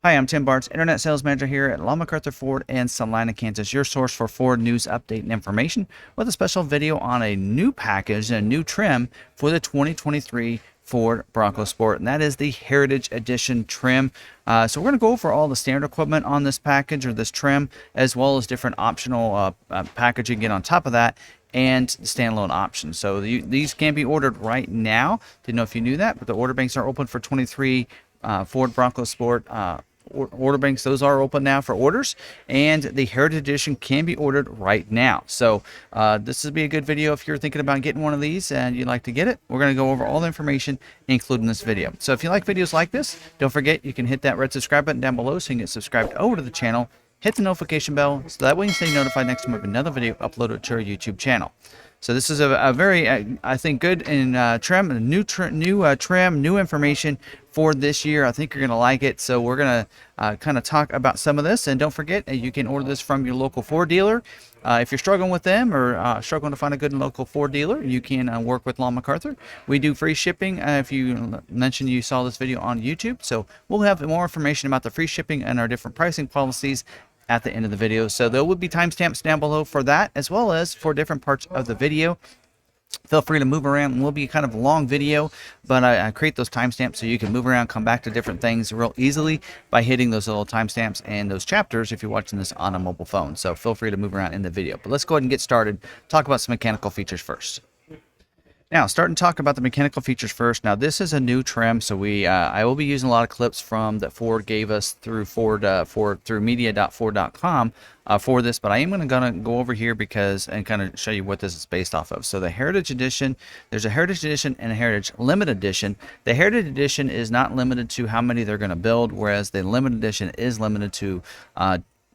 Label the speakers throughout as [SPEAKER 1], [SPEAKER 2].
[SPEAKER 1] Hi, I'm Tim Bartz, Internet Sales Manager here at McArthur Ford in Salina, Kansas, your source for Ford news update and information with a special video on a new package and a new trim for the 2023 Ford Bronco Sport, and that is the Heritage Edition trim. So we're going to go over all the standard equipment on this package or this trim, as well as different optional package you can get on top of that, and the standalone options. So these can be ordered right now. Didn't know if you knew that, but the order banks are open for 23 Ford Bronco Sport order banks. Those are open now for orders, and the Heritage Edition can be ordered right now. So this would be a good video if you're thinking about getting one of these and you'd like to get it. We're going to go over all the information including this video. So if you like videos like this, don't forget you can hit that red subscribe button down below so you can get subscribed over to the channel. Hit the notification bell so that way you stay notified next time we have another video uploaded to our YouTube channel. So this is a very, I think, good and trim, new trim, new information for this year. I think you're going to like it. So we're going to kind of talk about some of this. And don't forget, you can order this from your local Ford dealer. If you're struggling with them or struggling to find a good local Ford dealer, you can work with McArthur. We do free shipping if you mention you saw this video on YouTube. So we'll have more information about the free shipping and our different pricing policies at the end of the video. So there will be timestamps down below for that, as well as for different parts of the video. Feel free to move around. It will be kind of a long video, but I create those timestamps so you can move around, come back to different things real easily by hitting those little timestamps and those chapters if you're watching this on a mobile phone. So feel free to move around in the video. But let's go ahead and get started. Talk about some mechanical features first. Now, starting to talk about the mechanical features first. Now, this is a new trim, so I will be using a lot of clips from that Ford gave us through through media.ford.com for this, but I am gonna go over here and kind of show you what this is based off of. So the Heritage Edition, there's a Heritage Edition and a Heritage Limited Edition. The Heritage Edition is not limited to how many they're going to build, whereas the Limited Edition is limited to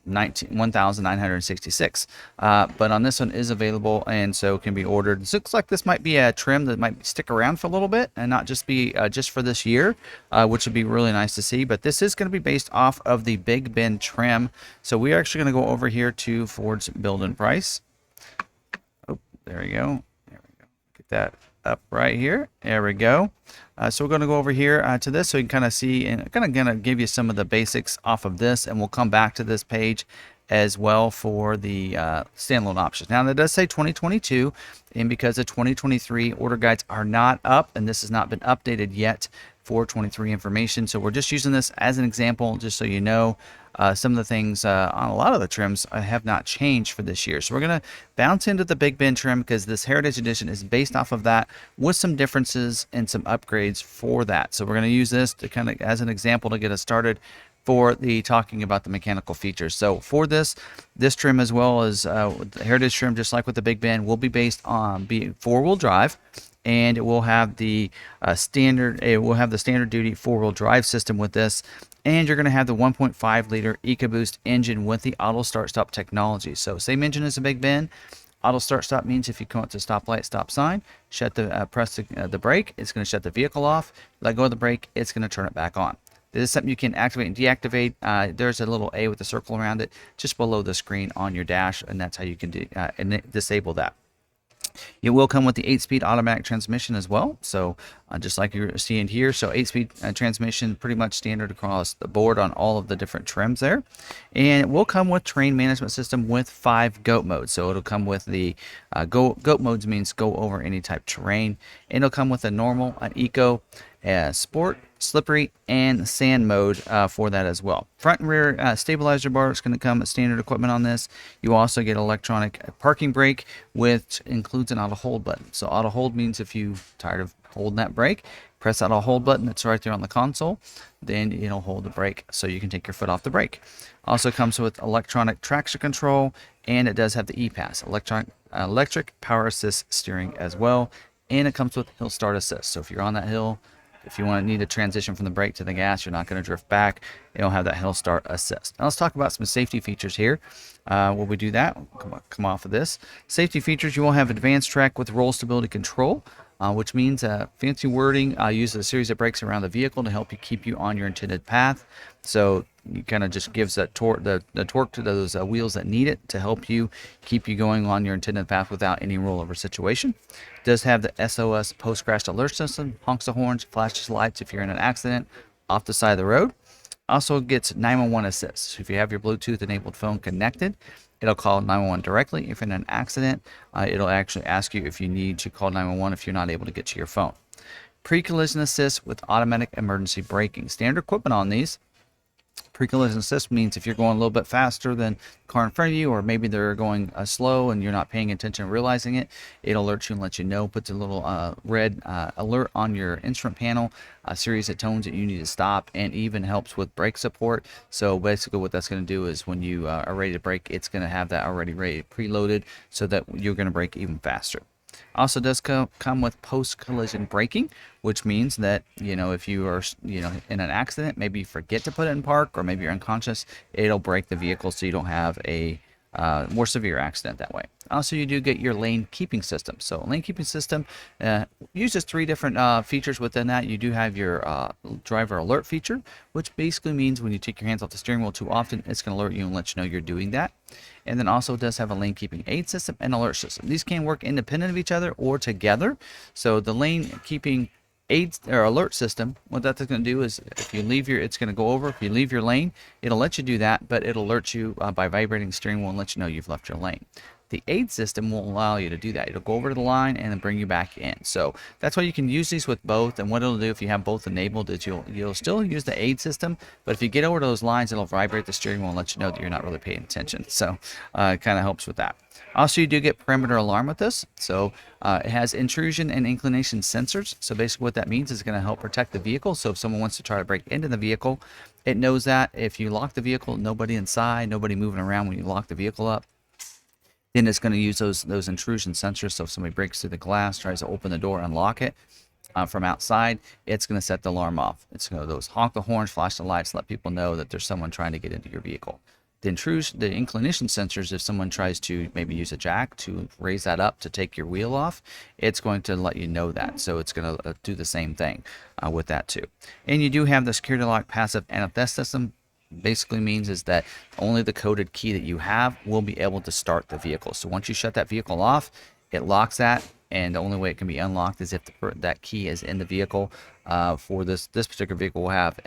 [SPEAKER 1] 1,966, but on this one is available and so can be ordered. It looks like this might be a trim that might stick around for a little bit and not just be just for this year, which would be really nice to see. But this is going to be based off of the Big Ben trim. So we're actually going to go over here to Ford's build and price. Oh, there we go. There we go. Get that up right here. There we go. So we're going to go over here to this so you can kind of see, and kind of going to give you some of the basics off of this, and we'll come back to this page as well for the standalone options. Now, that does say 2022, and because the 2023 order guides are not up, and this has not been updated yet for 23 information, so we're just using this as an example, just so you know. Some of the things on a lot of the trims have not changed for this year. So we're going to bounce into the Big Ben trim because this Heritage Edition is based off of that with some differences and some upgrades for that. So we're going to use this to kind of as an example to get us started for the talking about the mechanical features. So for this trim, as well as the Heritage trim, just like with the Big Ben, will be based on being four-wheel drive. And it will have the standard duty four-wheel drive system with this, and you're going to have the 1.5 liter EcoBoost engine with the auto start stop technology. So same engine as the Big Ben. Auto start stop means if you come up to stoplight, stop sign, press the brake, it's going to shut the vehicle off. Let go of the brake, it's going to turn it back on. This is something you can activate and deactivate. There's a little A with a circle around it just below the screen on your dash, and that's how you can disable that. It will come with the 8-speed automatic transmission as well, so just like you're seeing here. So 8-speed transmission, pretty much standard across the board on all of the different trims there. And it will come with terrain management system with 5 GOAT modes. So it'll come with the GOAT modes means go over any type terrain. And it'll come with a normal, an eco, sport, slippery, and sand mode for that as well. Front and rear stabilizer bar is going to come as standard equipment on this. You also get electronic parking brake, which includes an auto hold button. So auto hold means if you're tired of holding that brake, press that auto hold button that's right there on the console, then it'll hold the brake so you can take your foot off the brake. Also comes with electronic traction control, and it does have the ePass, electric power assist steering as well, and it comes with hill start assist. So if you're on that hill, if you need to transition from the brake to the gas, you're not going to drift back. It'll have that hill start assist. Now let's talk about some safety features here. While we do that, come off of this. Safety features, you will have advanced track with roll stability control, which means fancy wording, uses a series of brakes around the vehicle to help you keep you on your intended path. So it kind of just gives that torque, the torque to those wheels that need it to help you keep you going on your intended path without any rollover situation. It does have the SOS post-crash alert system, honks the horns, flashes lights if you're in an accident off the side of the road. Also gets 911 assist. So if you have your Bluetooth enabled phone connected, it'll call 911 directly. If you're in an accident, it'll actually ask you if you need to call 911 if you're not able to get to your phone. Pre-collision assist with automatic emergency braking. Standard equipment on these. Pre-collision assist means if you're going a little bit faster than the car in front of you, or maybe they're going slow and you're not paying attention and realizing it, it'll alert you and let you know. Puts a little red alert on your instrument panel, a series of tones that you need to stop, and even helps with brake support. So basically what that's going to do is when you are ready to brake, it's going to have that already ready preloaded so that you're going to brake even faster. Also does come with post-collision braking, which means that, if you are, in an accident, maybe you forget to put it in park, or maybe you're unconscious, it'll brake the vehicle so you don't have a more severe accident that way. Also, you do get your lane keeping system. So lane keeping system uses 3 different features within that. You do have your driver alert feature, which basically means when you take your hands off the steering wheel too often, it's going to alert you and let you know you're doing that. And then also does have a lane keeping aid system and alert system. These can work independent of each other or together. So the lane keeping aid or alert system, what that's going to do is if you leave it's going to go over. If you leave your lane, it'll let you do that, but it'll alert you by vibrating the steering wheel and let you know you've left your lane. The aid system will allow you to do that. It'll go over to the line and then bring you back in. So that's why you can use these with both. And what it'll do if you have both enabled is you'll still use the aid system, but if you get over to those lines, it'll vibrate the steering wheel and let you know that you're not really paying attention. So it kind of helps with that. Also, you do get perimeter alarm with this. So it has intrusion and inclination sensors. So basically what that means is it's going to help protect the vehicle. So if someone wants to try to break into the vehicle, it knows that if you lock the vehicle, nobody inside, nobody moving around when you lock the vehicle up, then it's going to use those intrusion sensors. So if somebody breaks through the glass, tries to open the door, unlock it from outside, it's going to set the alarm off. It's going to honk the horns, flash the lights, let people know that there's someone trying to get into your vehicle. The inclination sensors, if someone tries to maybe use a jack to raise that up to take your wheel off, it's going to let you know that. So it's going to do the same thing with that too. And you do have the security lock passive anti-theft system. Basically means is that only the coded key that you have will be able to start the vehicle. So once you shut that vehicle off, it locks that, and the only way it can be unlocked is if that key is in the vehicle. For this particular vehicle will have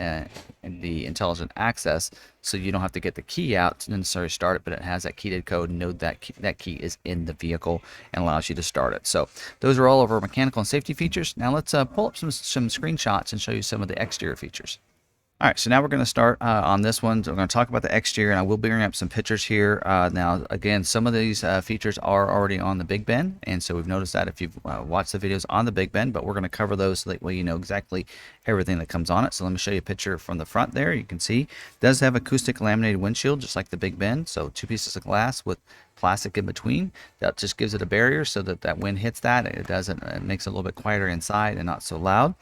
[SPEAKER 1] the intelligent access, so you don't have to get the key out to necessarily start it, but it has that keyed code and know that key is in the vehicle and allows you to start it. So those are all of our mechanical and safety features. Now let's pull up some screenshots and show you some of the exterior features. All right, so now we're going to start on this one. So we're going to talk about the exterior, and I will bring up some pictures here. Now, again, some of these features are already on the Big Ben, and so we've noticed that if you've watched the videos on the Big Ben, but we're going to cover those so that way you know exactly everything that comes on it. So let me show you a picture from the front there. You can see it does have acoustic laminated windshield, just like the Big Ben. So 2 pieces of glass with plastic in between. That just gives it a barrier so that wind hits that. It makes it a little bit quieter inside and not so loud.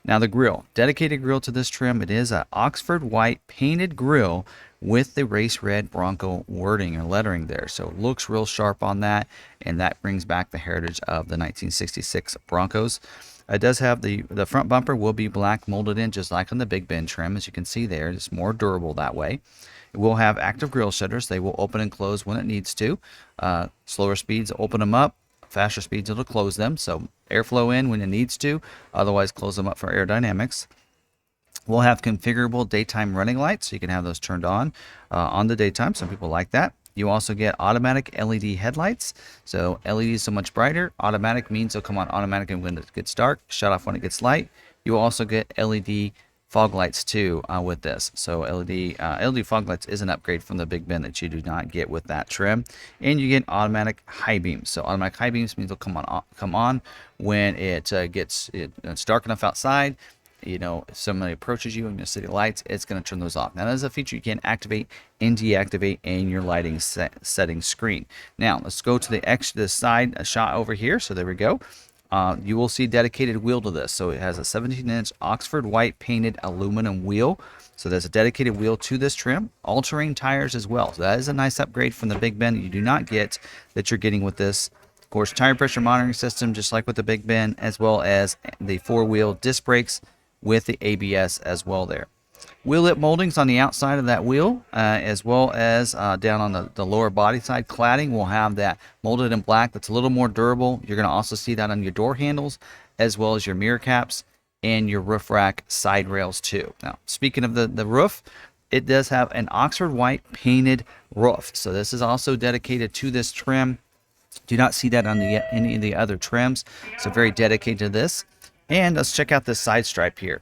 [SPEAKER 1] Now the grille, dedicated grille to this trim. It is an Oxford white painted grille with the race red Bronco wording or lettering there. So it looks real sharp on that, and that brings back the heritage of the 1966 Broncos. It does have the front bumper will be black molded in just like on the Big Ben trim, as you can see there. It's more durable that way. It will have active grille shutters. They will open and close when it needs to. Slower speeds open them up. Faster speeds it'll close them, so airflow in when it needs to, otherwise close them up for aerodynamics. We'll have configurable daytime running lights, so you can have those turned on the daytime. Some people like that. You also get automatic LED headlights, so LED is so much brighter. Automatic means they'll come on automatically when it gets dark, shut off when it gets light. You will also get LED fog lights too with this. So LED fog lights is an upgrade from the Big Ben that you do not get with that trim. And you get automatic high beams. So automatic high beams means they'll come on when it's dark enough outside. If somebody approaches you in your city lights, it's going to turn those off. Now that is a feature you can activate and deactivate in your lighting settings screen. Now let's go to the side shot over here. So there we go. You will see dedicated wheel to this. So it has a 17-inch Oxford white painted aluminum wheel. So there's a dedicated wheel to this trim. All-terrain tires as well. So that is a nice upgrade from the Big Ben that you do not get that you're getting with this. Of course, tire pressure monitoring system, just like with the Big Ben, as well as the 4-wheel disc brakes with the ABS as well there. Wheel lip moldings on the outside of that wheel, as well as down on the lower body side. Cladding will have that molded in black that's a little more durable. You're going to also see that on your door handles, as well as your mirror caps and your roof rack side rails too. Now, speaking of the roof, it does have an Oxford white painted roof. So this is also dedicated to this trim. Do not see that on any of the other trims. So very dedicated to this. And let's check out this side stripe here.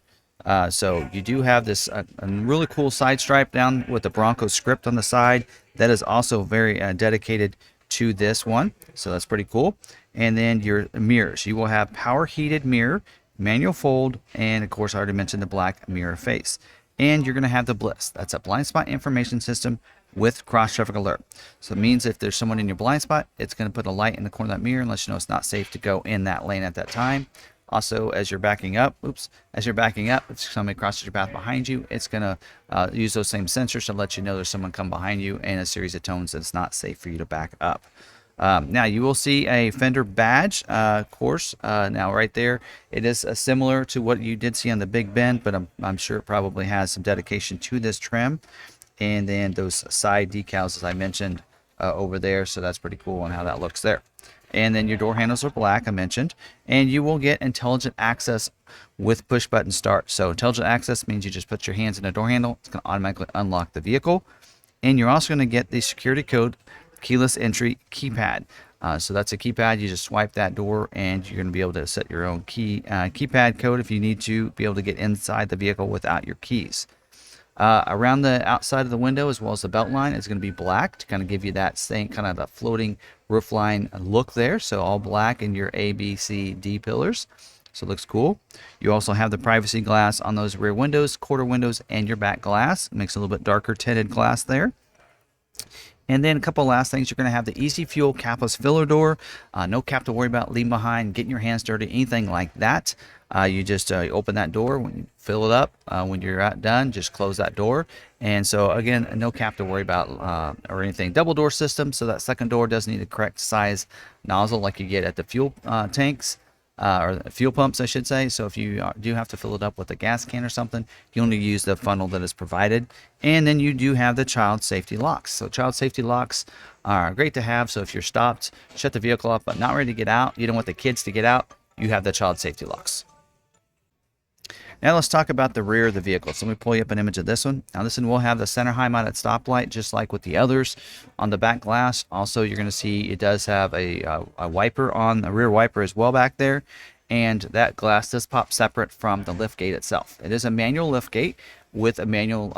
[SPEAKER 1] So you do have this a really cool side stripe down with the Bronco script on the side. That is also very dedicated to this one. So that's pretty cool. And then your mirrors. You will have power heated mirror, manual fold, and of course I already mentioned the black mirror face. And you're going to have the Bliss. That's a blind spot information system with cross traffic alert. So it means if there's someone in your blind spot, it's going to put a light in the corner of that mirror and let you know it's not safe to go in that lane at that time. Also, as you're backing up, if somebody crosses your path behind you, it's going to use those same sensors to let you know there's someone come behind you, and a series of tones that it's not safe for you to back up. Now you will see a fender badge course. Now right there, it is similar to what you did see on the Big Bend, but I'm sure it probably has some dedication to this trim. And then those side decals, as I mentioned, over there. So that's pretty cool on how that looks there. And then your door handles are black, I mentioned. And you will get intelligent access with push button start. So intelligent access means you just put your hands in a door handle. It's going to automatically unlock the vehicle. And you're also going to get the security code keyless entry keypad. So that's a keypad. You just swipe that door and you're going to be able to set your own keypad code if you need to be able to get inside the vehicle without your keys. Around the outside of the window as well as the belt line is going to be black to kind of give you that same kind of the floating roof line look there. So all black in your A, B, C, D pillars. So it looks cool. You also have the privacy glass on those rear windows, quarter windows, and your back glass. It makes a little bit darker tinted glass there. And then a couple of last things, you're going to have the Easy Fuel capless filler door. No cap to worry about leaving behind, getting your hands dirty, anything like that. You just open that door, when you fill it up, when you're done, just close that door. And so again, no cap to worry about or anything. Double door system, so that second door does need the correct size nozzle like you get at the fuel tanks. Or fuel pumps, I should say. So if you do have to fill it up with a gas can or something, you only use the funnel that is provided. And then you do have the child safety locks. So child safety locks are great to have. So if you're stopped, shut the vehicle up, but not ready to get out, you don't want the kids to get out, you have the child safety locks. Now let's talk about the rear of the vehicle. So let me pull you up an image of this one. Now this one will have the center high mounted stoplight just like with the others on the back glass. Also, you're going to see it does have a wiper on the rear wiper as well back there. And that glass does pop separate from the lift gate itself. It is a manual lift gate with a manual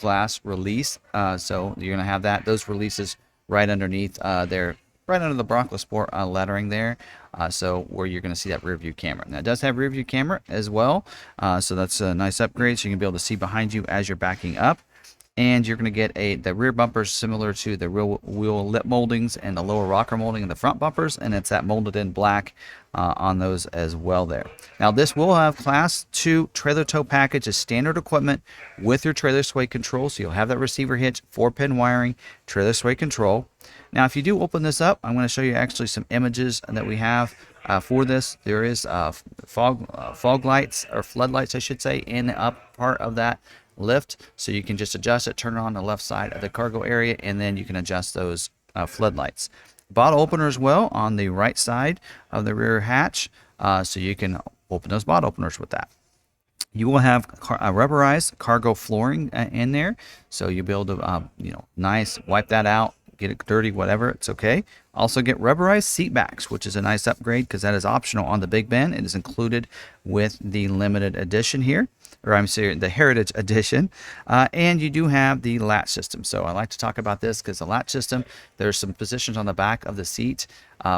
[SPEAKER 1] glass release. So you're going to have those releases right underneath there, right under the Bronco Sport lettering there. So where you're going to see that rear view camera. Now it does have rear view camera as well. So that's a nice upgrade. So you can be able to see behind you as you're backing up. And you're going to get the rear bumpers similar to the rear wheel lip moldings and the lower rocker molding in the front bumpers. And it's that molded in black on those as well there. Now this will have class 2 trailer tow package as standard equipment with your trailer sway control. So you'll have that receiver hitch, 4-pin wiring, trailer sway control. Now if you do open this up, I'm going to show you actually some images that we have for this. There is fog lights or floodlights, I should say, in the up part of that lift. So you can just adjust it, turn it on the left side of the cargo area, and then you can adjust those floodlights. Bottle opener as well on the right side of the rear hatch. So you can open those bottle openers with that. You will have rubberized cargo flooring in there. So you'll be able to, nice, wipe that out, get it dirty, whatever, it's okay. Also get rubberized seat backs, which is a nice upgrade because that is optional on the Big Bend. It is included with the limited edition here, or I'm sorry, the Heritage Edition. And you do have the latch system. So I like to talk about this because the latch system, there's some positions on the back of the seat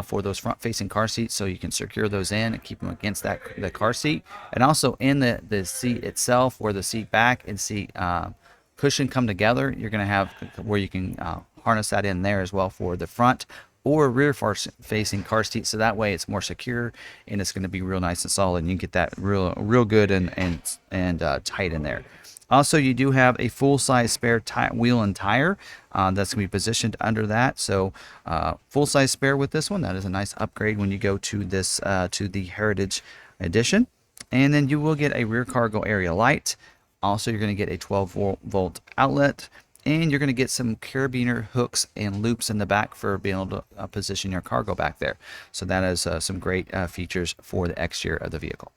[SPEAKER 1] for those front-facing car seats, so you can secure those in and keep them against the car seat. And also in the seat itself, where the seat back and seat cushion come together, you're going to have where you can harness that in there as well for the front or rear facing car seat, so that way it's more secure and it's going to be real nice and solid, and you can get that real good and tight in there. Also, you do have a full-size spare wheel and tire that's going to be positioned under that. So full-size spare with this one. That is a nice upgrade when you go to this to the Heritage Edition. And then you will get a rear cargo area light. Also, you're going to get a 12-volt outlet. And you're going to get some carabiner hooks and loops in the back for being able to position your cargo back there. So that is some great features for the exterior of the vehicle.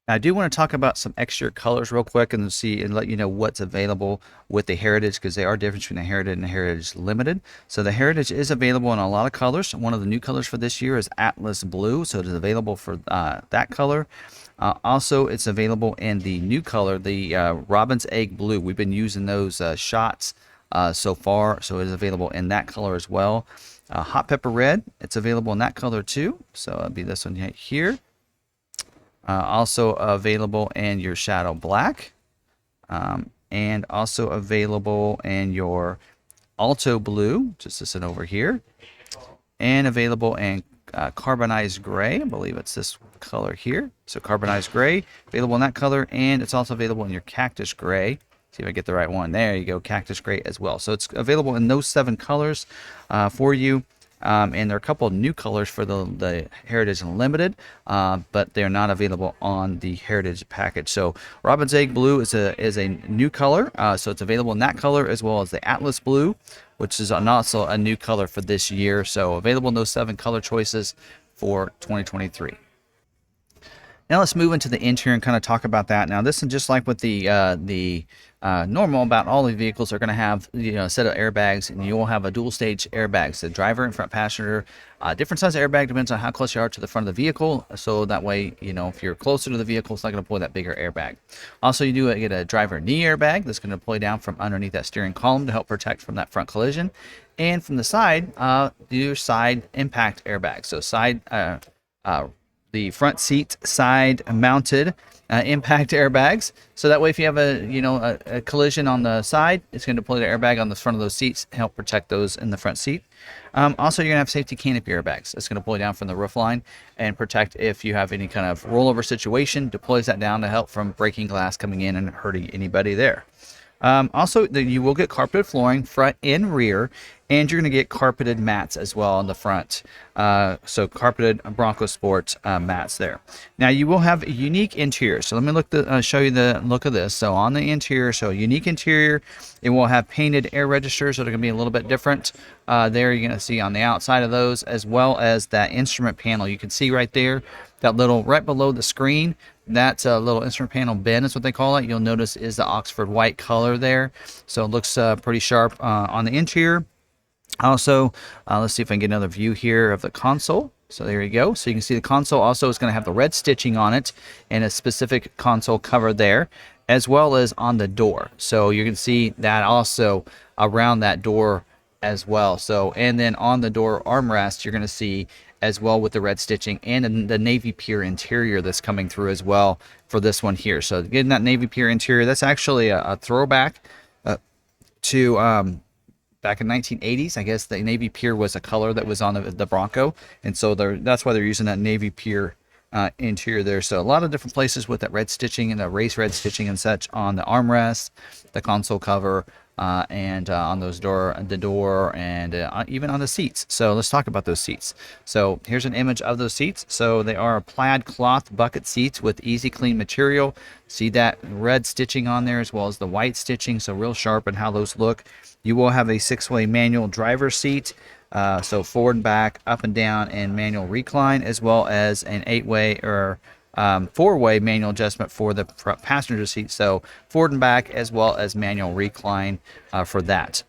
[SPEAKER 1] Now, I do want to talk about some extra colors real quick and see and let you know what's available with the Heritage, because they are different between the Heritage and the Heritage Limited. So the Heritage is available in a lot of colors. One of the new colors for this year is Atlas Blue, so it is available for that color. Also, it's available in the new color, the Robin's Egg Blue. We've been using those shots so far, so it is available in that color as well. Hot Pepper Red, it's available in that color too. So it'll be this one right here. Also available in your Shadow Black, and also available in your Alto Blue, just this one over here, and available in Carbonized Gray. I believe it's this color here. So Carbonized Gray, available in that color, and it's also available in your Cactus Gray. See if I get the right one. There you go, Cactus Gray as well. So it's available in those 7 colors for you. And there are a couple of new colors for the Heritage Unlimited, but they're not available on the Heritage package. So Robin's Egg Blue is a new color, so it's available in that color, as well as the Atlas Blue, which is also a new color for this year. So available in those 7 color choices for 2023. Now let's move into the interior and kind of talk about that. Now this is just like with the normal about all the vehicles are going to have a set of airbags, and you will have a dual stage airbags, the driver and front passenger. Different size airbag depends on how close you are to the front of the vehicle, so that way if you're closer to the vehicle, it's not going to deploy that bigger airbag. Also, you do get a driver knee airbag that's going to deploy down from underneath that steering column to help protect from that front collision, and from the side, your side impact airbag. So side the front seat side mounted impact airbags, so that way if you have a collision on the side, it's going to deploy the airbag on the front of those seats, help protect those in the front seat. Also, you're going to have safety canopy airbags. It's going to deploy down from the roof line and protect if you have any kind of rollover situation, deploys that down to help from breaking glass coming in and hurting anybody there. Also, you will get carpeted flooring front and rear, and you're going to get carpeted mats as well on the front. So carpeted Bronco Sport mats there. Now you will have a unique interior. So let me show you the look of this. So on the interior, so unique interior, it will have painted air registers that are going to be a little bit different. There you're going to see on the outside of those, as well as that instrument panel. You can see right there, that little right below the screen. That little instrument panel bin is what they call it. You'll notice is the Oxford white color there. So it looks pretty sharp on the interior. Also, let's see if I can get another view here of the console. So there you go. So you can see the console also is going to have the red stitching on it and a specific console cover there, as well as on the door. So you can see that also around that door as well. So, and then on the door armrest, you're going to see as well with the red stitching and the navy pure interior that's coming through as well for this one here. So getting that navy pure interior, that's actually a throwback to back in 1980s. I guess the navy pure was a color that was on the Bronco, and so that's why they're using that navy pure interior there. So a lot of different places with that red stitching and the race red stitching and such on the armrest, the console cover, and on the door, and even on the seats. So let's talk about those seats. So here's an image of those seats. So they are plaid cloth bucket seats with easy clean material. See that red stitching on there as well as the white stitching, so real sharp in how those look. You will have a 6-way manual driver's seat, so forward and back, up and down, and manual recline, as well as an 8-way or 4-way manual adjustment for the front passenger seat, so forward and back, as well as manual recline for that.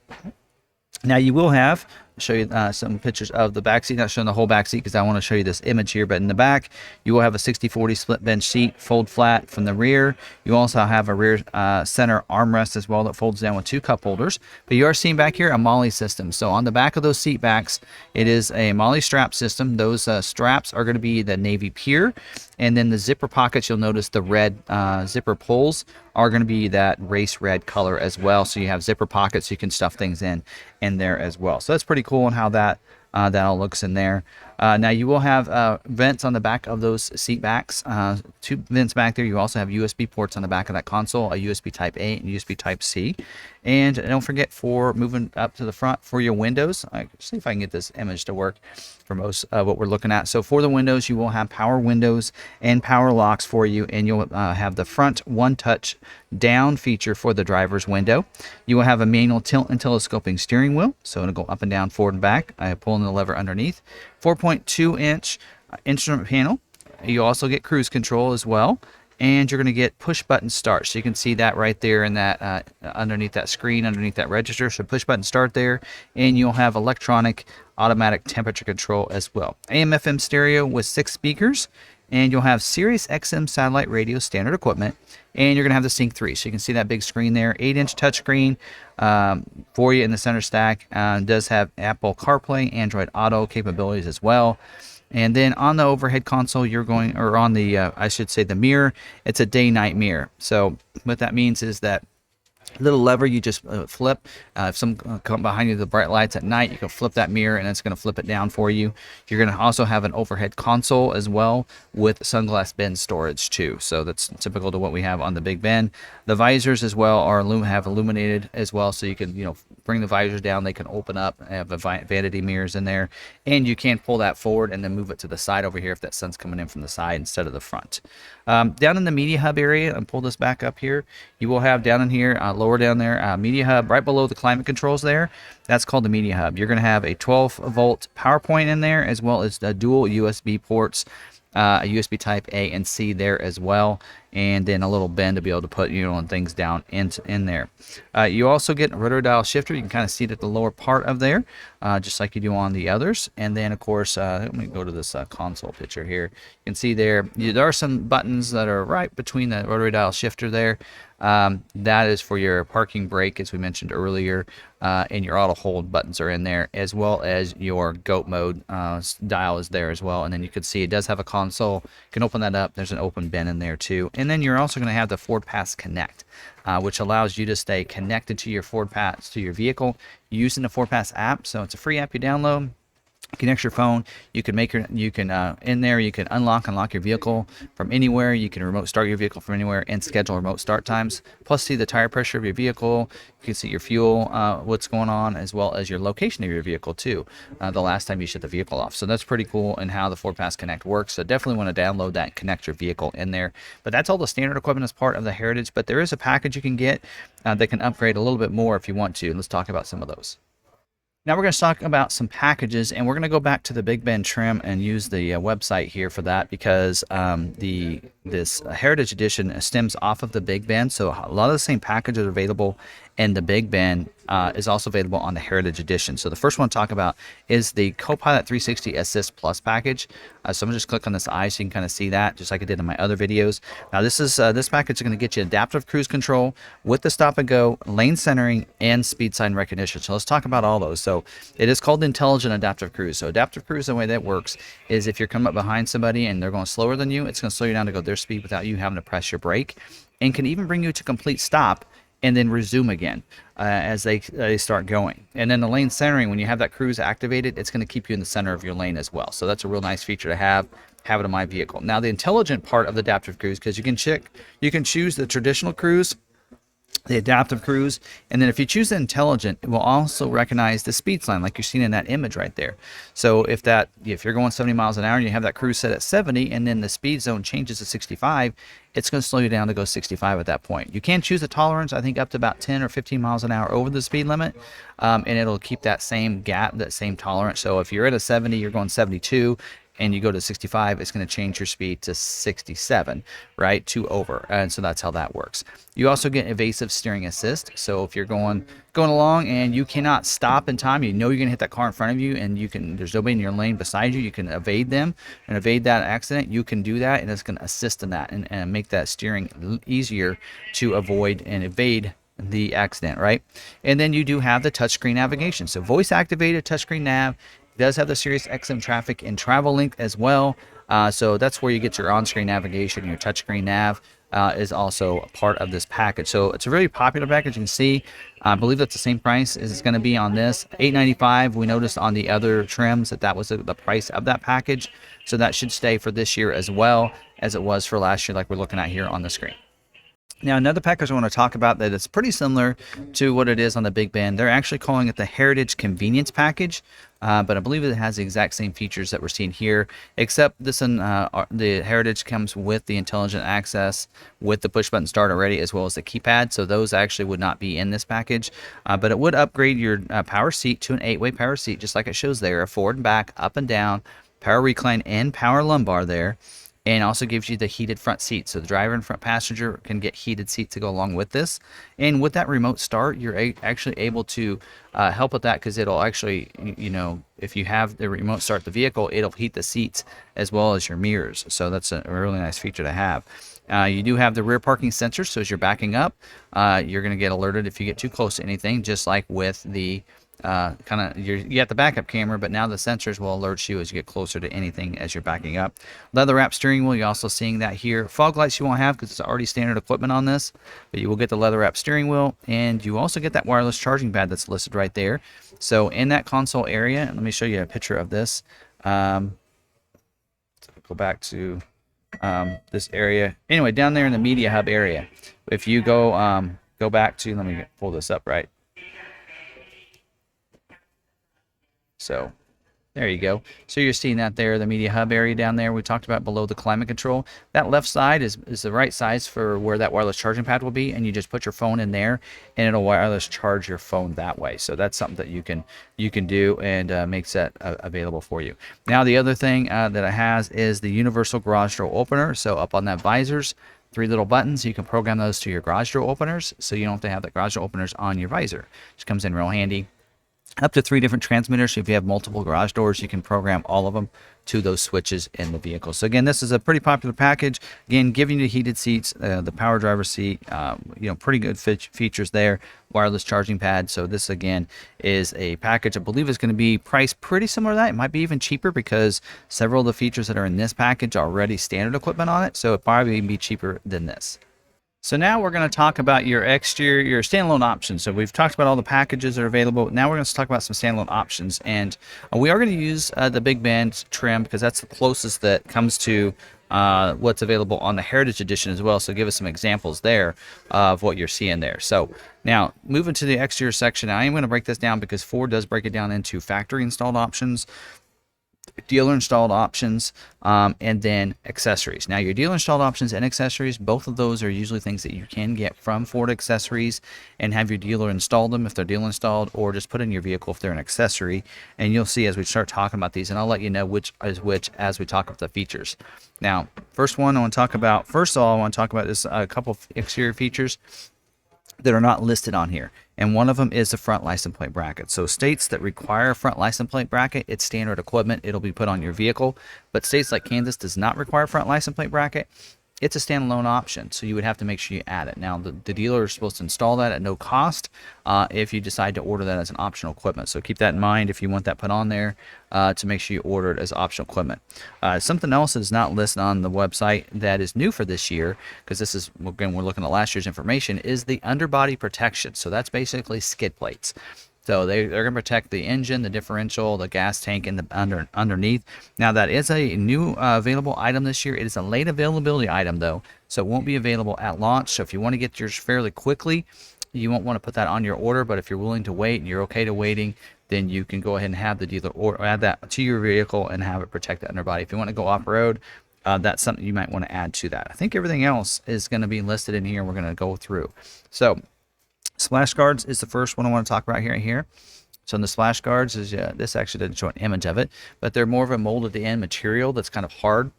[SPEAKER 1] Now you will have, I'll show you some pictures of the back seat, not showing the whole back seat because I want to show you this image here, but in the back you will have a 60/40 split bench seat, fold flat from the rear. You also have a rear center armrest as well that folds down with 2 cup holders, but you are seeing back here a MOLLE system. So on the back of those seat backs, it is a MOLLE strap system. Those straps are going to be the navy pure, and then the zipper pockets, you'll notice the red zipper pulls are going to be that race red color as well. So you have zipper pockets, you can stuff things in there as well. So that's pretty cool on how that all looks in there. Now you will have vents on the back of those seat backs, 2 vents back there. You also have USB ports on the back of that console, a USB Type A and USB Type C. And don't forget, for moving up to the front for your windows, see if I can get this image to work for most of what we're looking at. So for the windows, you will have power windows and power locks for you, and you'll have the front one-touch down feature for the driver's window. You will have a manual tilt and telescoping steering wheel, so it'll go up and down, forward and back, pulling the lever underneath. 4.2-inch instrument panel. You also get cruise control as well. and you're going to get push button start. So you can see that right there in that underneath that screen, underneath that register. So push button start there, and you'll have electronic automatic temperature control as well. AM/FM stereo with 6 speakers, and you'll have Sirius XM satellite radio standard equipment, and you're going to have the Sync 3. So you can see that big screen there, 8-inch touchscreen for you in the center stack. It does have Apple CarPlay, Android Auto capabilities as well. And then on the overhead console, you're going, or on the, I should say the mirror, it's a day-night mirror. So what that means is that little lever you just flip. If some come behind you, the bright lights at night, you can flip that mirror and it's going to flip it down for you. You're going to also have an overhead console as well with sunglass bin storage too. So that's typical to what we have on the Big Ben. The visors as well are have illuminated as well, so you can bring the visors down. They can open up. Have vanity mirrors in there, and you can pull that forward and then move it to the side over here if that sun's coming in from the side instead of the front. Down in the media hub area, and pull this back up here, you will have down in here, lower down there, media hub right below the climate controls there. That's called the media hub. You're going to have a 12-volt power point in there, as well as dual USB ports, a USB type A and C there as well, and then a little bin to be able to put things down in there. You also get a rotary dial shifter. You can kind of see it at the lower part of there, just like you do on the others. And then of course, let me go to this console picture here. You can see there are some buttons that are right between the rotary dial shifter there. That is for your parking brake, as we mentioned earlier, and your auto hold buttons are in there, as well as your GOAT mode dial is there as well. And then you can see it does have a console. You can open that up. There's an open bin in there too. And then you're also going to have the Ford Pass Connect, which allows you to stay connected to your Ford Pass, to your vehicle, using the Ford Pass app. So it's a free app you download. Connect your phone. You can in there you can unlock your vehicle from anywhere. You can remote start your vehicle from anywhere and schedule remote start times. Plus see the tire pressure of your vehicle. You can see your fuel, what's going on, as well as your location of your vehicle too, the last time you shut the vehicle off. So that's pretty cool in how the Ford Pass Connect works. So definitely want to download that and connect your vehicle in there. But that's all the standard equipment as part of the Heritage. But there is a package you can get that can upgrade a little bit more if you want to. Let's talk about some of those. Now we're going to talk about some packages, and we're going to go back to the Big Ben trim and use the website here for that, because this Heritage Edition stems off of the Big Ben. So a lot of the same packages are available in the Big Ben is also available on the Heritage Edition. So the first one to talk about is the Copilot 360 Assist Plus package. So I'm going to just click on this eye so you can kind of see that, just like I did in my other videos. Now this package is going to get you adaptive cruise control with the stop and go, lane centering, and speed sign recognition. So let's talk about all those. So it is called Intelligent Adaptive Cruise. So adaptive cruise, the way that works is if you're coming up behind somebody and they're going slower than you, it's going to slow you down to go their speed without you having to press your brake, and can even bring you to complete stop and then resume again as they start going. And then the lane centering, when you have that cruise activated, it's going to keep you in the center of your lane as well. So that's a real nice feature to have it on my vehicle. Now the intelligent part of the adaptive cruise, because you can choose the traditional cruise, the adaptive cruise, and then if you choose the intelligent, it will also recognize the speed sign like you're seeing in that image right there. So if you're going 70 miles an hour and you have that cruise set at 70, and then the speed zone changes to 65, it's going to slow you down to go 65 at that point. You can choose a tolerance, I think up to about 10 or 15 miles an hour over the speed limit, and it'll keep that same gap, that same tolerance. So if you're at a 70, you're going 72, and you go to 65, it's going to change your speed to 67, right, to over. And so that's how that works. You also get evasive steering assist. So if you're going along and you cannot stop in time, you're going to hit that car in front of you, and there's nobody in your lane beside you, you can evade them and evade that accident. You can do that, and it's going to assist in that and make that steering easier to avoid and evade the accident, right? And then you do have the touchscreen navigation. So voice activated touchscreen nav. Does have the Sirius XM traffic and travel link as well. So that's where you get your on-screen navigation. Your touchscreen nav is also a part of this package. So it's a really popular package. You can see, I believe that's the same price as it's going to be on this, $895. We noticed on the other trims that was the price of that package. So that should stay for this year as well as it was for last year, like we're looking at here on the screen. Now, another package I want to talk about that is pretty similar to what it is on the Big Ben. They're actually calling it the Heritage Convenience Package, but I believe it has the exact same features that we're seeing here, except this one, the Heritage comes with the intelligent access with the push button start already, as well as the keypad. So those actually would not be in this package, but it would upgrade your power seat to an 8-way power seat, just like it shows there, a forward and back, up and down, power recline, and power lumbar there. and also gives you the heated front seat. So the driver and front passenger can get heated seats to go along with this. And with that remote start, you're actually able to help with that, because it'll actually, if you have the remote start the vehicle, it'll heat the seats as well as your mirrors. So that's a really nice feature to have. You do have the rear parking sensors, so as you're backing up, you're going to get alerted if you get too close to anything, just like with the you got the backup camera, but now the sensors will alert you as you get closer to anything as you're backing up. Leather wrap steering wheel, you're also seeing that here. Fog lights you won't have because it's already standard equipment on this, but you will get the leather wrap steering wheel, and you also get that wireless charging pad that's listed right there. So in that console area, let me show you a picture of this. So go back to this area. Anyway, down there in the media hub area, if you go back to, let me pull this up right. So there you go. So you're seeing that there, the media hub area down there. We talked about below the climate control. That left side is the right size for where that wireless charging pad will be, and you just put your phone in there, and it'll wireless charge your phone that way. So that's something that you can do, and makes that available for you. Now the other thing that it has is the universal garage door opener. So up on that visors, 3 little buttons, you can program those to your garage door openers, so you don't have to have the garage door openers on your visor. Just comes in real handy. Up to 3 different transmitters. So if you have multiple garage doors, you can program all of them to those switches in the vehicle. So again, this is a pretty popular package. Again, giving you heated seats, the power driver seat, pretty good features there. Wireless charging pad. So this again is a package. I believe is going to be priced pretty similar to that. It might be even cheaper because several of the features that are in this package are already standard equipment on it. So it probably be cheaper than this. So now we're going to talk about your standalone options. So we've talked about all the packages that are available. Now we're going to talk about some standalone options. And we are going to use the Big Bend trim because that's the closest that comes to what's available on the Heritage Edition as well. So give us some examples there of what you're seeing there. So now moving to the exterior section, I am going to break this down because Ford does break it down into factory installed options, dealer installed options, and then accessories. Now your dealer installed options and accessories, both of those are usually things that you can get from Ford Accessories and have your dealer install them if they're dealer installed, or just put in your vehicle if they're an accessory. And you'll see as we start talking about these, and I'll let you know which is which as we talk about the features. Now, first one I want to talk about, this a couple of exterior features that are not listed on here, and one of them is the front license plate bracket. So states that require a front license plate bracket, it's standard equipment, it'll be put on your vehicle. But states like Kansas does not require a front license plate bracket, it's a standalone option, so you would have to make sure you add it. Now the dealer is supposed to install that at no cost if you decide to order that as an optional equipment. So keep that in mind if you want that put on there, to make sure you order it as optional equipment. Something else that is not listed on the website that is new for this year, because this is, again, we're looking at last year's information, is the underbody protection. So that's basically skid plates. So they're going to protect the engine, the differential, the gas tank, and the underneath. Now that is a new available item this year. It is a late availability item though, so it won't be available at launch. So if you want to get yours fairly quickly, you won't want to put that on your order. But if you're willing to wait and you're okay to waiting, then you can go ahead and have the dealer or add that to your vehicle and have it protect the underbody. If you want to go off-road, that's something you might want to add to that. I think everything else is going to be listed in here. We're going to go through. So splash guards is the first one I want to talk about here. So in the splash guards is, this actually didn't show an image of it, but they're more of a molded in material that's kind of hard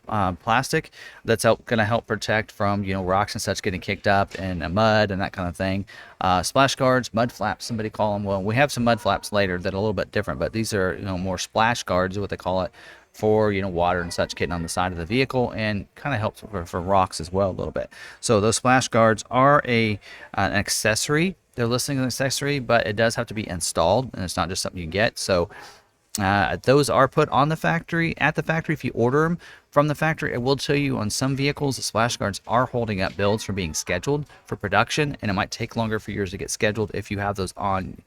[SPEAKER 1] plastic that's going to help protect from, rocks and such getting kicked up and mud and that kind of thing. Splash guards, mud flaps, somebody call them. Well, we have some mud flaps later that are a little bit different, but these are, more splash guards is what they call it, for water and such getting on the side of the vehicle, and kind of helps for rocks as well a little bit. So those splash guards are an accessory. They're listing an accessory, but it does have to be installed, and it's not just something you get. So those are put on the factory, at the factory. If you order them from the factory, it will tell you on some vehicles the splash guards are holding up builds from being scheduled for production, and it might take longer for yours to get scheduled if you have those on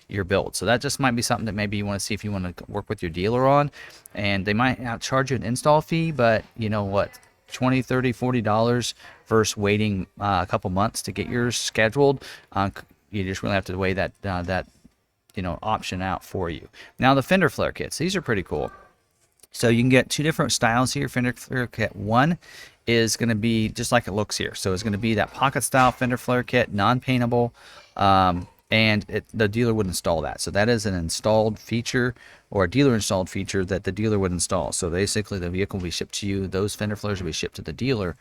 [SPEAKER 1] your build. So that just might be something that maybe you want to see if you want to work with your dealer on, and they might charge you an install fee, but you know what, $20, $30, $40 versus waiting a couple months to get yours scheduled. You just really have to weigh that option out for you. Now the fender flare kits, these are pretty cool. So you can get 2 different styles here. Fender flare kit 1 is going to be just like it looks here. So it's going to be that pocket style fender flare kit, non-paintable. and the dealer would install that. So that is an installed feature, or a dealer installed feature that the dealer would install. So basically the vehicle will be shipped to you, those fender flares will be shipped to the dealer.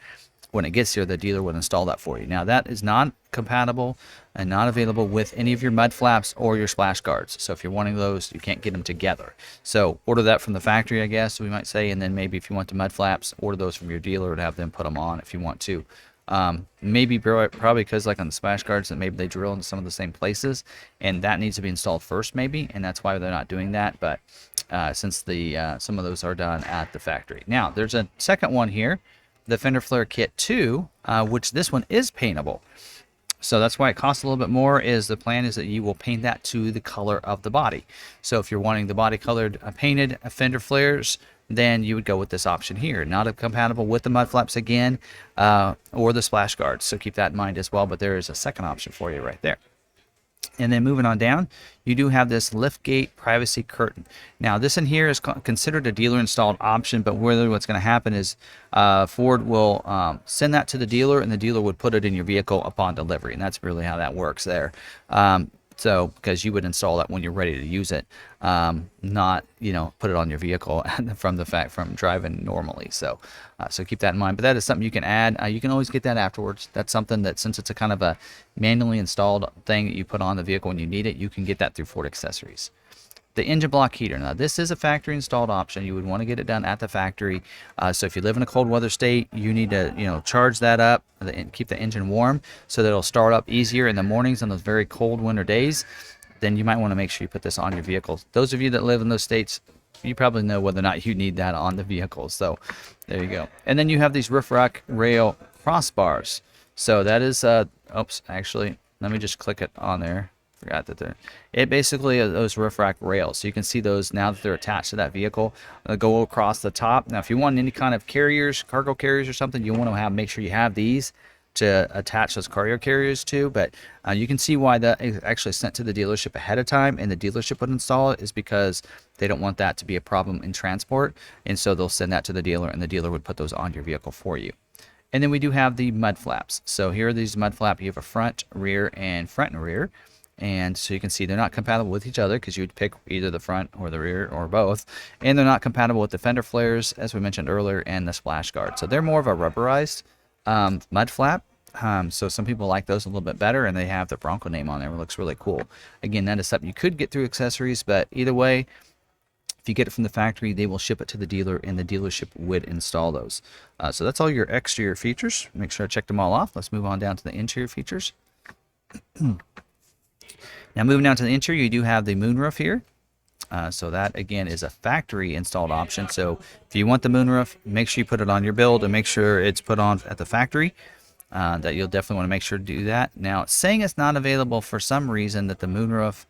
[SPEAKER 1] When it gets here, the dealer would install that for you. Now that is not compatible and not available with any of your mud flaps or your splash guards. So if you're wanting those, you can't get them together. So order that from the factory, I guess we might say, and then maybe if you want the mud flaps, order those from your dealer and have them put them on if you want to. Maybe probably because like on the splash guards that maybe they drill into some of the same places, and that needs to be installed first maybe, and that's why they're not doing that. But since the some of those are done at the factory. Now there's a second one here, the fender flare kit 2, which this one is paintable. So that's why it costs a little bit more. Is the plan is that you will paint that to the color of the body. So if you're wanting the body colored painted fender flares, then you would go with this option here. Not compatible with the mud flaps again, or the splash guards. So keep that in mind as well. But there is a second option for you right there. And then moving on down, you do have this liftgate privacy curtain. Now this in here is considered a dealer installed option, but really what's going to happen is Ford will send that to the dealer, and the dealer would put it in your vehicle upon delivery, and that's really how that works there. So because you would install that when you're ready to use it, not put it on your vehicle from driving normally. So so keep that in mind. But that is something you can add. You can always get that afterwards. That's something that, since it's a kind of a manually installed thing that you put on the vehicle when you need it, you can get that through Ford Accessories. The engine block heater. Now this is a factory installed option. You would want to get it done at the factory. So if you live in a cold weather state, you need to charge that up and keep the engine warm so that it'll start up easier in the mornings on those very cold winter days. Then you might want to make sure you put this on your vehicle. Those of you that live in those states, you probably know whether or not you need that on the vehicle. So there you go. And then you have these roof rack rail crossbars. So that is oops, actually let me just click it on there. Forgot that it basically is those roof rack rails. So you can see those now that they're attached to that vehicle. Go across the top. Now if you want any kind of carriers, cargo carriers or something, you want to make sure you have these to attach those cargo carriers to. But you can see why that is actually sent to the dealership ahead of time, and the dealership would install it, is because they don't want that to be a problem in transport, and so they'll send that to the dealer, and the dealer would put those on your vehicle for you. And then we do have the mud flaps. So here are these mud flaps. You have a front, rear, and front and rear. And so you can see they're not compatible with each other, because you would pick either the front or the rear or both. And they're not compatible with the fender flares, as we mentioned earlier, and the splash guard. So they're more of a rubberized mud flap. So some people like those a little bit better, and they have the Bronco name on there. It looks really cool. Again, that is something you could get through accessories, but either way, if you get it from the factory, they will ship it to the dealer, and the dealership would install those. So that's all your exterior features. Make sure I check them all off. Let's move on down to the interior features. Now moving down to the interior, you do have the moonroof here. So that again is a factory installed option. So if you want the moonroof, make sure you put it on your build, and make sure it's put on at the factory. That you'll definitely want to make sure to do that. Now it's saying it's not available for some reason, that the moonroof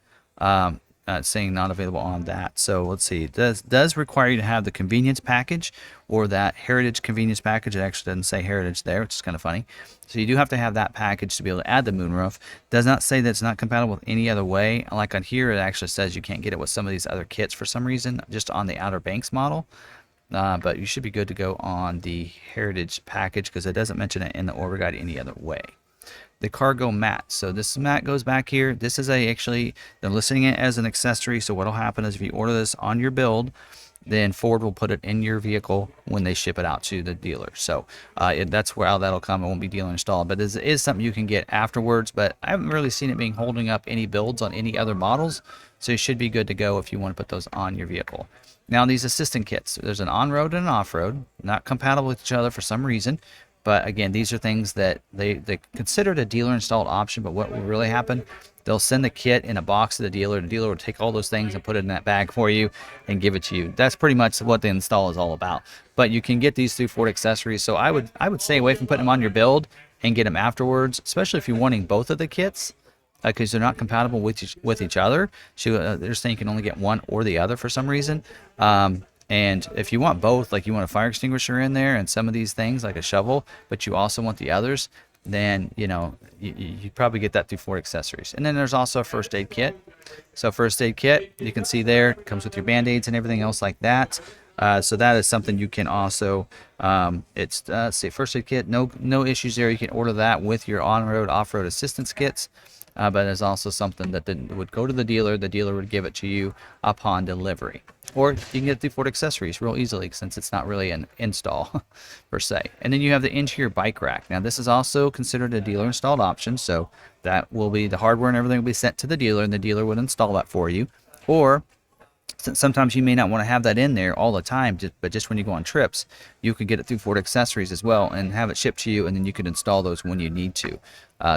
[SPEAKER 1] saying not available on that. So let's see, it does require you to have the convenience package, or that heritage convenience package. It actually doesn't say heritage there, which is kind of funny. So you do have to have that package to be able to add the moonroof. Does not say that it's not compatible with any other way. Like on here, it actually says you can't get it with some of these other kits for some reason, just on the Outer Banks model. But you should be good to go on the heritage package, because it doesn't mention it in the order guide any other way. The cargo mat. So this mat goes back here. This is actually, they're listing it as an accessory. So what'll happen is if you order this on your build, then Ford will put it in your vehicle when they ship it out to the dealer. So that's where how that'll come. It won't be dealer installed, but it is something you can get afterwards. But I haven't really seen it being holding up any builds on any other models. So you should be good to go if you want to put those on your vehicle. Now these assistant kits, there's an on-road and an off-road, not compatible with each other for some reason. But again, these are things that they considered a dealer installed option. But what will really happen, they'll send the kit in a box to the dealer. The dealer will take all those things and put it in that bag for you and give it to you. That's pretty much what the install is all about. But you can get these through Ford Accessories. So I would stay away from putting them on your build and get them afterwards, especially if you're wanting both of the kits, because they're not compatible with each other. So they're saying you can only get one or the other for some reason. And if you want both, like you want a fire extinguisher in there and some of these things like a shovel, but you also want the others, then you probably get that through Ford Accessories. And then there's also a first aid kit. So first aid kit, you can see there, it comes with your band-aids and everything else like that. So that is something you can also, let's see, first aid kit, no issues there. You can order that with your on-road, off-road assistance kits. but it's also something that then would go to the dealer. The dealer would give it to you upon delivery. Or you can get it through Ford Accessories real easily since it's not really an install per se. And then you have the interior bike rack. Now this is also considered a dealer installed option, so that will be the hardware and everything will be sent to the dealer, and the dealer would install that for you. Or sometimes you may not want to have that in there all the time, but just when you go on trips, you could get it through Ford Accessories as well and have it shipped to you, and then you can install those when you need to.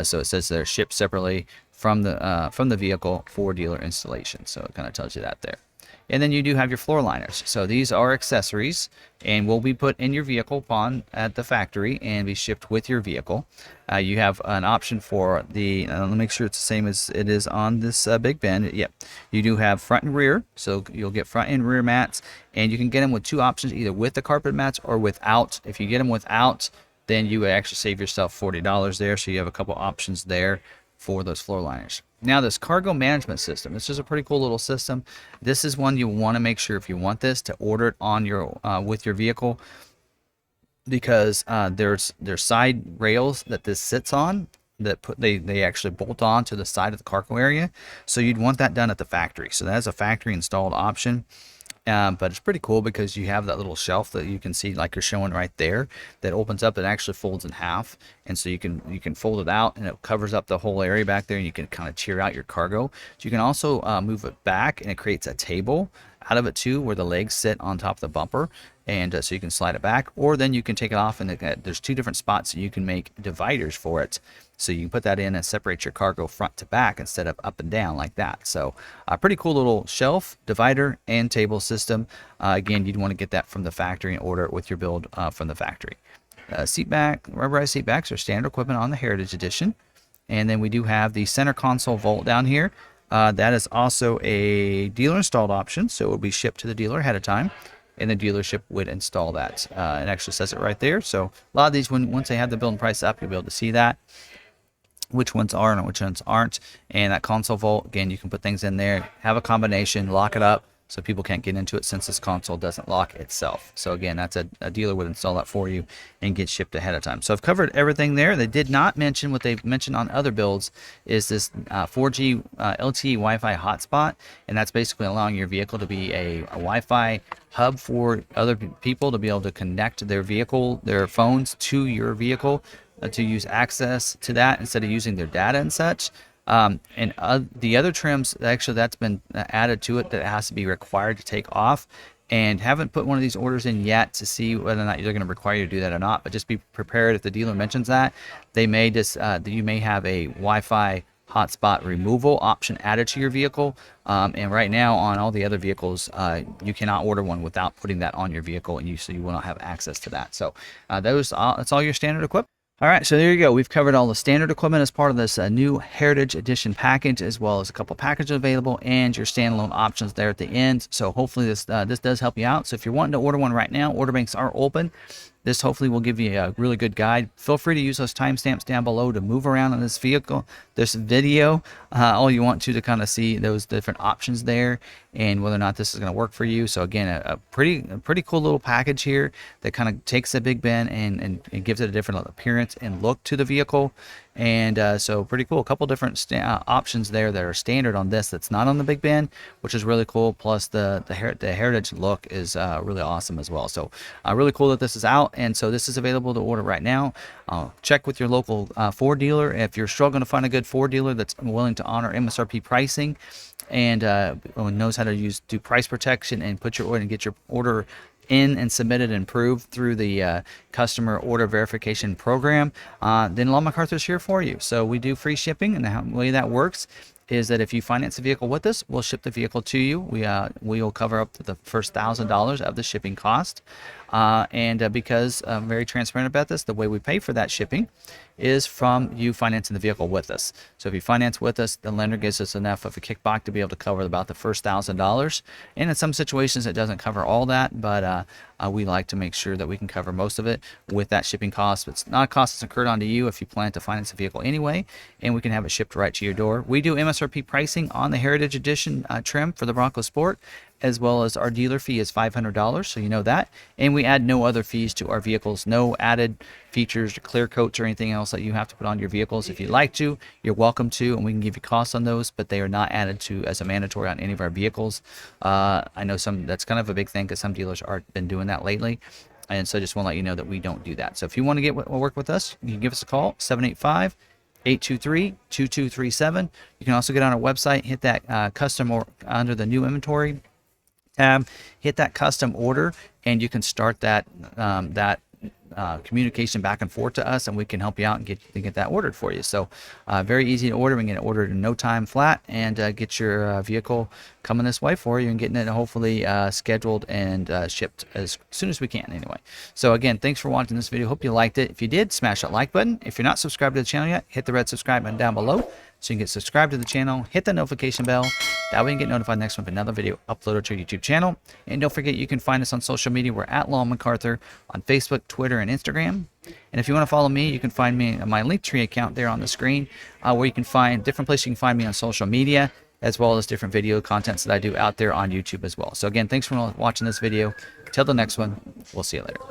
[SPEAKER 1] So it says they're shipped separately from the vehicle for dealer installation. So it kind of tells you that there. And then you do have your floor liners. So these are accessories and will be put in your vehicle upon at the factory and be shipped with your vehicle. You have an option for the, let me make sure it's the same as it is on this Big Ben. Yep. You do have front and rear. So you'll get front and rear mats, and you can get them with two options, either with the carpet mats or without. If you get them without, then you would actually save yourself $40 there. So you have a couple options there for those floor liners. Now this cargo management system, this is a pretty cool little system. This is one you want to make sure, if you want this, to order it on your with your vehicle, because there's side rails that this sits on that they actually bolt on to the side of the cargo area. So you'd want that done at the factory. So that's a factory installed option. But it's pretty cool because you have that little shelf that you can see, like you're showing right there, that opens up. It actually folds in half, and so you can fold it out, and it covers up the whole area back there, and you can kind of tier out your cargo. So you can also move it back, and it creates a table out of it too, where the legs sit on top of the bumper, and so you can slide it back, or then you can take it off, and there's two different spots, and you can make dividers for it. So you can put that in and separate your cargo front to back instead of up and down like that. So a pretty cool little shelf, divider, and table system. Again, you'd want to get that from the factory and order it with your build from the factory. Rubberized seat backs are standard equipment on the Heritage Edition. And then we do have the center console vault down here. That is also a dealer installed option, so it will be shipped to the dealer ahead of time, and the dealership would install that. It actually says it right there. So a lot of these, once they have the build and price up, you'll be able to see that, which ones are and which ones aren't. And that console vault, again, you can put things in there, have a combination, lock it up so people can't get into it, since this console doesn't lock itself. So again, that's a dealer would install that for you and get shipped ahead of time. So I've covered everything there. They did not mention what they've mentioned on other builds is this 4G LTE Wi-Fi hotspot, and that's basically allowing your vehicle to be a Wi-Fi hub for other people to be able to connect their phones to your vehicle, to use access to that instead of using their data and such. The other trims, actually, that's been added to it, that it has to be required to take off. And haven't put one of these orders in yet to see whether or not they're going to require you to do that or not. But just be prepared if the dealer mentions that. They may just you may have a Wi-Fi hotspot removal option added to your vehicle. And right now on all the other vehicles, you cannot order one without putting that on your vehicle, and so you will not have access to that. So that's all your standard equipment. All right, so there you go. We've covered all the standard equipment as part of this new Heritage Edition package, as well as a couple packages available and your standalone options there at the end. So hopefully this does help you out. So if you're wanting to order one right now, order banks are open. This hopefully will give you a really good guide. Feel free to use those timestamps down below to move around in this vehicle, this video, all you want to kind of see those different options there and whether or not this is going to work for you. So again, a pretty cool little package here that kind of takes the Big Ben and gives it a different appearance and look to the vehicle. And so pretty cool. A couple different options there that are standard on this that's not on the Big Ben, which is really cool. Plus the Heritage look is really awesome as well. So really cool that this is out. And so this is available to order right now. Check with your local Ford dealer. If you're struggling to find a good Ford dealer that's willing to honor MSRP pricing and knows how to do price protection and put your order and get your order in and submitted and approved through the customer order verification program, then McArthur is here for you. So we do free shipping, and the way that works is that if you finance a vehicle with us, we'll ship the vehicle to you. We will cover up to the first $1,000 of the shipping cost. Because I'm very transparent about this, the way we pay for that shipping is from you financing the vehicle with us. So if you finance with us, the lender gives us enough of a kickback to be able to cover about the first $1,000. And in some situations, it doesn't cover all that, but we like to make sure that we can cover most of it with that shipping cost. It's not a cost that's incurred onto you if you plan to finance a vehicle anyway, and we can have it shipped right to your door. We do MSRP pricing on the Heritage Edition trim for the Bronco Sport, as well as our dealer fee is $500, so you know that. And we add no other fees to our vehicles, no added features, clear coats, or anything else that you have to put on your vehicles. If you'd like to, you're welcome to, and we can give you costs on those, but they are not added to as a mandatory on any of our vehicles. I know that's kind of a big thing because some dealers are been doing that lately. And so I just want to let you know that we don't do that. So if you want to work with us, you can give us a call, 785-823-2237. You can also get on our website, hit that custom or under the new inventory tab, hit that custom order, and you can start that communication back and forth to us, and we can help you out and get that ordered for you. So very easy to order. We can get it ordered in no time flat, and get your vehicle coming this way for you and getting it hopefully scheduled and shipped as soon as we can anyway. So again, thanks for watching this video. Hope you liked it. If you did, smash that like button. If you're not subscribed to the channel yet, hit the red subscribe button down below so you can get subscribed to the channel. Hit the notification bell. That way you can get notified next time of another video uploaded to your YouTube channel. And don't forget, you can find us on social media. We're at Law McArthur on Facebook, Twitter, and Instagram. And if you want to follow me, you can find me on my Linktree account there on the screen, where you can find different places you can find me on social media, as well as different video contents that I do out there on YouTube as well. So again, thanks for watching this video. Till the next one, we'll see you later.